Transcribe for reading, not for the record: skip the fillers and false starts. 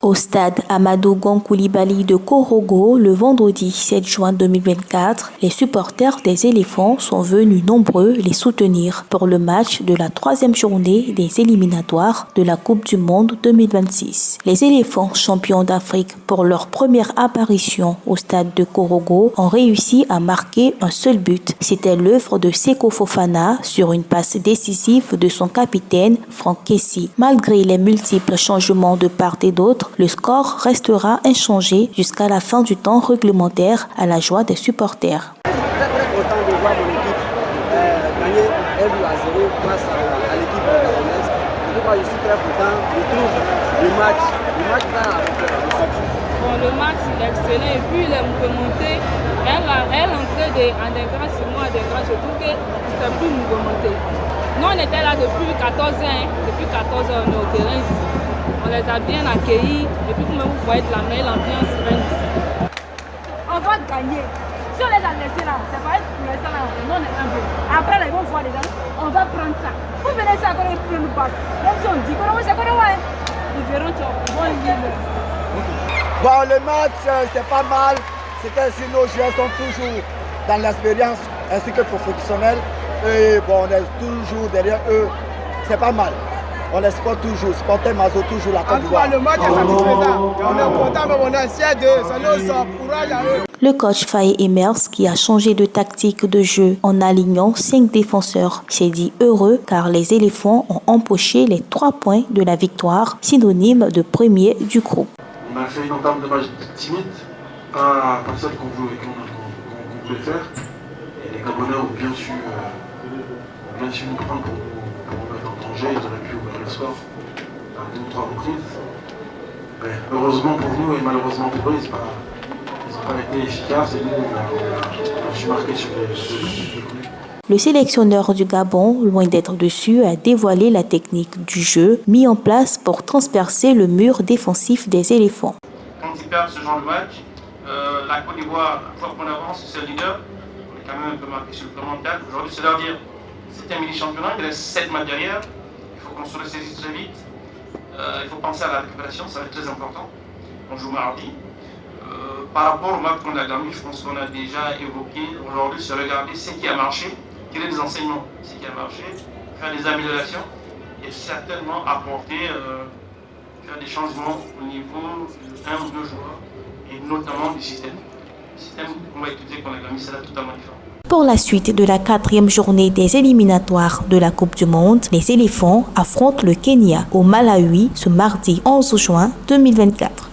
Au stade Amadou Gon Coulibaly de Korogo, le vendredi 7 juin 2024, les supporters des éléphants sont venus nombreux les soutenir pour le match de la 3e journée des éliminatoires de la Coupe du Monde 2026. Les éléphants, champions d'Afrique pour leur première apparition au stade de Korogo, ont réussi à marquer un seul but. C'était l'œuvre de Seko Fofana sur une passe décisive de son capitaine Franck Kessie. Malgré les multiples changements de part et d'autre, le score restera inchangé jusqu'à la fin du temps réglementaire à la joie des supporters. Très content de voir mon équipe gagner 1-0 face à l'équipe gabonaise. En tout cas, je suis très content. Je trouve le match là le match il est excellent et puis il est mouvementé. Elle entrée d'Andegras sur moi, Andegras, je trouve que c'est plus mouvementé. Nous on était là depuis 14 ans, depuis 14 ans on est au terrain ici. On les a bien accueillis et puis comme vous voyez de la meilleure ambiance règne ici. On va gagner. Si on les a laissés là, c'est pas pour l'instant là, on est un peu. Après là, ils vont voir les gens, on va prendre ça. Vous venez ça quand ils prennent nous battre. Même si on dit qu'on va, c'est qu'on va. Ils verront qu'ils vont vivre. Bon, le match, c'est pas mal. C'était si nos joueurs sont toujours dans l'expérience ainsi que professionnels. Et bon, on est toujours derrière eux. C'est pas mal. On les supporte toujours, supporter Mazo toujours la Côte d'Ivoire. Le match est satisfaisant. On est content, mais on est fiers d'eux. Ça nous encourage à eux. Le coach Faye Emers, qui a changé de tactique de jeu en alignant 5 défenseurs, s'est dit heureux car les éléphants ont empoché les 3 points de la victoire, synonyme de premier du groupe. On a fait une entame de match timide, pas celle qu'on voulait faire. Et les Gabonais ont bien su nous prendre pour nous mettre en danger. Ils auraient pu ouvrir le score à 2 ou 3 reprises. Mais heureusement pour nous et malheureusement pour eux, ils n'ont pas été efficaces et nous on a su marquer sur les coups. Le sélectionneur du Gabon, loin d'être dessus, a dévoilé la technique du jeu mis en place pour transpercer le mur défensif des éléphants. Quand ils perdent ce genre de match, la Côte d'Ivoire, à fois qu'on avance, c'est le leader. On est quand même un peu marqué sur le plan mental. Aujourd'hui, c'est leur dire, c'est un mini-championnat, il reste 7 matchs derrière. Il faut qu'on se ressaisisse très vite. Il faut penser à la récupération, ça va être très important. On joue mardi. Par rapport au match qu'on a gagné, je pense qu'on a déjà évoqué aujourd'hui, c'est regarder ce qui a marché, tirer des enseignements, ce qui a marché, faire des améliorations et certainement apporter, faire des changements au niveau de 1 ou 2 joueurs et notamment du système. Le système qu'on va utiliser qu'on a gagné sera totalement différent. Pour la suite de la 4e journée des éliminatoires de la Coupe du Monde, les éléphants affrontent le Kenya au Malawi ce mardi 11 juin 2024.